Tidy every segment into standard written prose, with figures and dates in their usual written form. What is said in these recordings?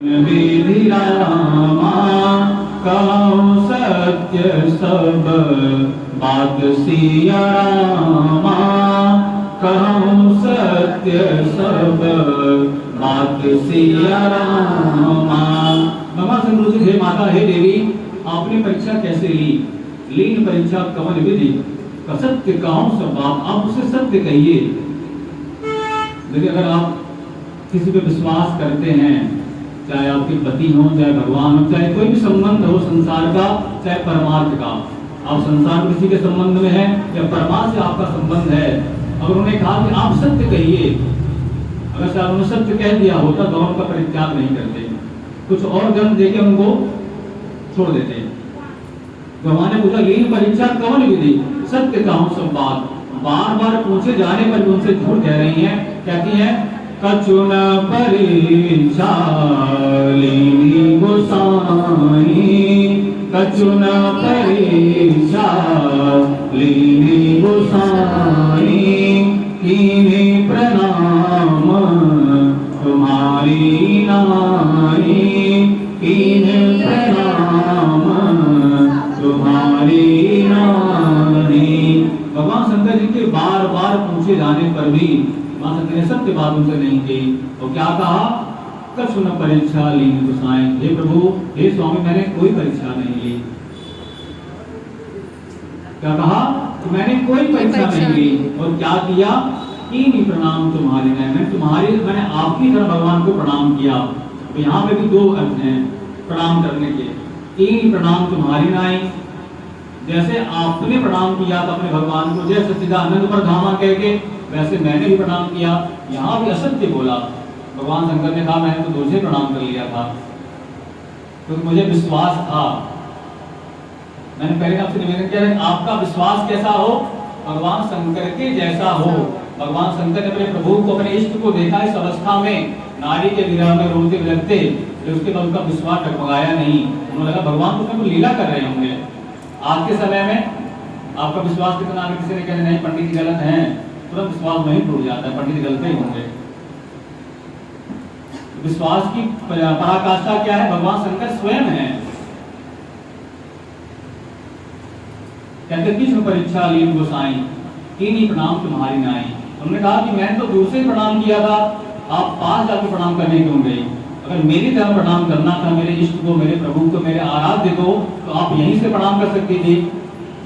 विधि रामा कहूँ सत्य सब बात सिया रामा कहूँ सत्य सब बात सिया रामा। भगवान शंकर पूछे, हे माता हे देवी, आपने परीक्षा कैसे ली? लीन परीक्षा कवन विधि सत्य कहूँ सब बात, आप उसे सत्य कहिए। देखिए, अगर आप किसी पे विश्वास करते हैं, चाहे आपके पति हो, चाहे भगवान हो, चाहे कोई भी संबंध हो संसार का, चाहे परमार्थ का, आप संसार किसी के संबंध में है या परमार्थ से आपका संबंध है, अगर उन्हें कहा कि आप सत्य कहिए, अगर शायद उन्होंने सत्य कह दिया होता तो उनका परित्याग नहीं करते, कुछ और जन्म देके उनको छोड़ देते। भगवान ने पूछा, लीन परीक्षा कौन विधि सत्य कहूँ सब बात। बार बार पूछे जाने पर भी उनसे झूठ कह रही है। कहती है, कछु न परीक्षा लीनी गोसाई, कछु न परीक्षा लीनी गोसाई, कीने प्रणाम तुम्हारी नाई, कीने प्रणाम तुम्हारी नाई। भगवान शंकर जी के बार बार पूछे जाने पर भी मां शंकर ने सत्य बात उनसे नहीं की। और क्या कहा? कछु न परीक्षा लीन गोसाई, हे प्रभु हे स्वामी, मैंने कोई परीक्षा नहीं ली। क्या कहा? तो मैंने कोई परीक्षा नहीं ली। और क्या किया? कीनी प्रणाम तुम्हारी नाई, मैंने आपकी तरह भगवान को प्रणाम किया। तो यहाँ पे भी दो अर्थ हैं प्रणाम करने के। कीनी प्रणाम तुम्हारी नाई, जैसे आपने प्रणाम किया था अपने भगवान को, जैसे सच्चिदानंद पर धामा कह के, वैसे मैंने भी प्रणाम किया। यहाँ भी असत्य बोला। भगवान शंकर ने कहा, मैंने तो दूसरे प्रणाम कर लिया था क्योंकि मुझे विश्वास था। मैंने पहले आपसे निवेदन किया, आपका विश्वास कैसा हो? भगवान शंकर के जैसा हो। भगवान शंकर ने अपने प्रभु को, अपने इष्ट को देखा इस अवस्था में, नारी के विरह में रोते बिलखते, उसके बाद उनका विश्वास डगमगाया नहीं। उन्होंने लगा भगवान तो उसमें लीला कर रहे होंगे। आज के समय में आपका विश्वास कितना, अगर किसी ने कहा नहीं पंडित जी गलत हैं, तुरंत विश्वास वहीं टूट जाता है, पंडित गलत ही होंगे। विश्वास की पराकाष्ठा क्या है? भगवान शंकर स्वयं है। कहते किस परीक्षा लीन गोसाई, कीनी प्रणाम तुम्हारी नाई। उन्होंने कहा कि मैंने तो दूसरे प्रणाम किया था, आप पास जाकर प्रणाम करने क्यों गई? अगर मेरी तरह प्रणाम करना था मेरे इष्ट को, मेरे प्रभु को, मेरे आराध्य को, तो आप यहीं से प्रणाम कर सकती थी।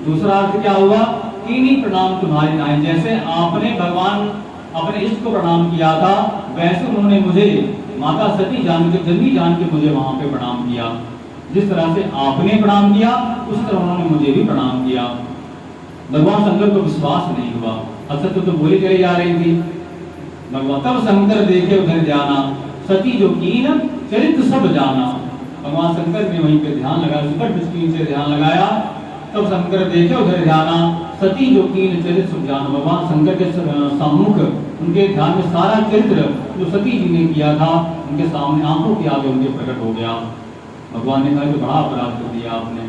दूसरा अर्थ क्या हुआ? कीनी प्रणाम तुम्हारी नाई, जैसे आपने भगवान अपने इष्ट को प्रणाम किया था, वैसे उन्होंने मुझे माता सती जान के, जन्मी जान के मुझे वहां पे प्रणाम किया। जिस तरह से आपने प्रणाम किया उस तरह उन्होंने मुझे भी प्रणाम किया। भगवान शंकर को विश्वास नहीं हुआ, असत्य तो बोली चली जा रही थी। भगवान तब शंकर देखे उधर जाना, सती जो कीन चरित्र सब जाना। भगवान शंकर ने वहीं पे ध्यान लगाया, सुपर दृष्टि से ध्यान लगाया। तब शंकर देखे उधर जाना, सती जो कीन चरित्र सब जाना। भगवान शंकर के सम्मुख उनके ध्यान में सारा चरित्र जो सती जी ने किया था उनके सामने आंखों के आगे उनके प्रकट हो गया। भगवान ने कहा कि बड़ा अपराध कर दिया आपने,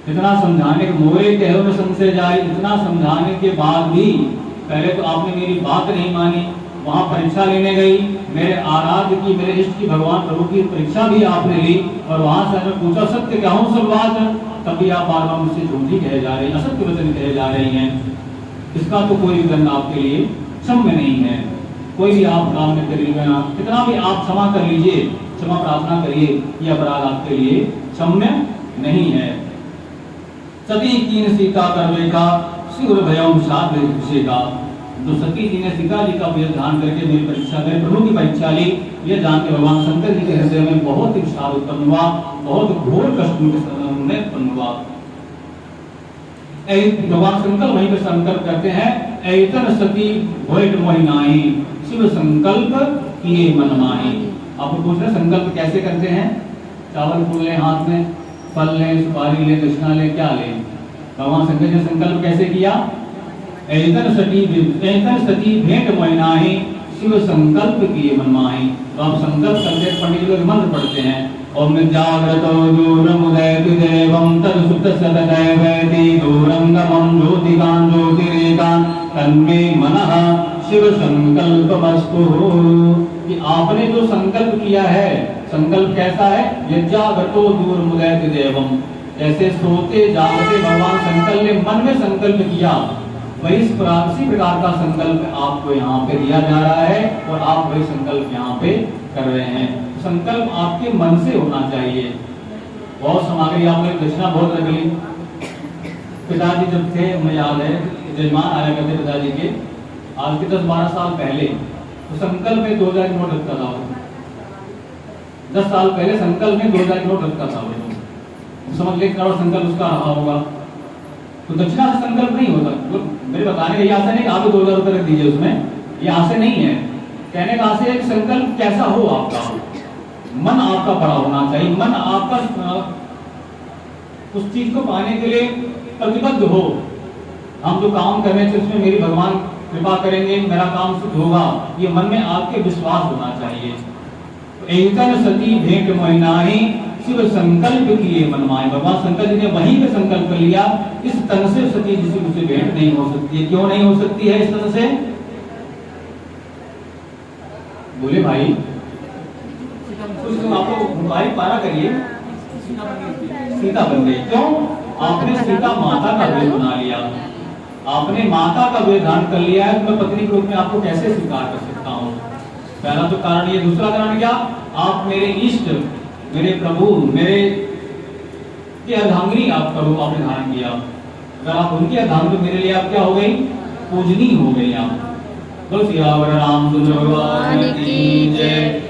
इतना समझाने के मोरे कहो में संशय जाए, इतना समझाने के बाद भी पहले तो आपने मेरी बात नहीं मानी। वहां परीक्षा लेने गई, मेरे आराध्य की, मेरे इष्ट की, भगवान प्रभु की परीक्षा भी आपने ली, और वहां से हमें पूछा सत्य कहूं सब बात, तभी आप बार बार मुझसे झूठी कहे जा रही, असत्य वचन कहे जा रही हैं। इसका तो कोई दंड आपके लिए क्षम्य नहीं है। कोई भी आप काम में कर लीजिए, कितना भी आप क्षमा कर लीजिए, क्षमा प्रार्थना करिए, यह अपराध आपके लिए क्षम्य नहीं है। सती कीन सीता करवे का शिवर भयम साध का, जो सती जी ने सीता जी का ध्यान करके मेरी परीक्षा, मेरे प्रभु की परीक्षा ली, यह जान के भगवान शंकर जी के हृदय में बहुत ही विषाद उत्पन्न हुआ, बहुत घोर कष्ट उन्हें उत्पन्न हुआ। भगवान शंकर वहीं पर संकल्प करते हैं, ऐतन सती भोइट मोहि नाहि, शिव संकल्प किए मन माहि। आपको पूछ रहे संकल्प कैसे करते हैं? चावल फूल लें हाथ में, फल लें, सुपारी लें, दक्षिणा लें, क्या लें? भगवान शंकर ने संकल्प कैसे किया? ऐतन सती भेंट मोहि नाहि, शिव संकल्प किए मन माहि। तो आप संकल्प करते, पंडित लोग मंत्र पढ़ते हैं, ओम जाग्रतो दूरम उदयति देवम तद सुप्तस्य तदैवेति दूरम गमं ज्योतिकां ज्योतिरेकां तन्मे मनः शिव संकल्पमस्तु। कि आपने जो संकल्प किया है, संकल्प कैसा है, यज्ञागतो दूर मुदैत देवम, जैसे सोते जागते भगवान संकल्प ने मन में संकल्प किया, वही इसी प्रकार का संकल्प आपको यहाँ पे दिया जा रहा है और आप वही संकल्प यहाँ पे कर रहे हैं। संकल्प आपके मन से होना चाहिए। बहुत सामग्री आपने दक्षिणा बहुत रख ली। पिताजी जब थे, मुझे याद है जजमान आया करते पिताजी के, आज के 10-12 साल पहले, तो संकल्प में 2000 नोट रखता था। 10 साल पहले संकल्प में 2000 नोट रखता था। समझ ले करोड़ संकल्प उसका रहा होगा। तो दक्षिणा से संकल्प नहीं होता। तो मेरे बताने का ये आशा नहीं कि आप 2000 रुपये रख दीजिए उसमें, ये आशा नहीं है। कहने का आशा है कि संकल्प कैसा हो आपका, मन आपका बड़ा होना चाहिए, मन आपका उस चीज को पाने के लिए प्रतिबद्ध हो। हम जो काम कर रहे हैं उसमें मेरी भगवान कृपा करेंगे, मेरा काम सिद्ध होगा, ये मन में आपके विश्वास होना चाहिए। तो एतन सती भेंट मोहिनाही शिव संकल्प किए मनमाए, भगवान शंकर जी ने वहीं पे संकल्प कर लिया, इस तन से सती जिसे मुझसे भेंट नहीं हो सकती है। क्यों नहीं हो सकती है इस तन से? बोले भाई कुछ आपको भाई पारा करिए। सीता बन गई। क्यों? आपने सीता माता का वेश बना लिया, आपने माता का वेश धारण कर लिया है, तो मैं पत्नी के रूप में आपको कैसे स्वीकार कर सकता हूँ? पहला तो कारण ये। दूसरा कारण क्या? आप मेरे इष्ट, मेरे प्रभु, मेरे के अर्धांगिनी आपका रूप आपने धारण किया। अगर आप उनकी अर्धांगिनी, मेरे लिए आप क्या हो गई? पूजनीय हो गई आप। बोलो सियावर रामचंद्र भगवान की जय।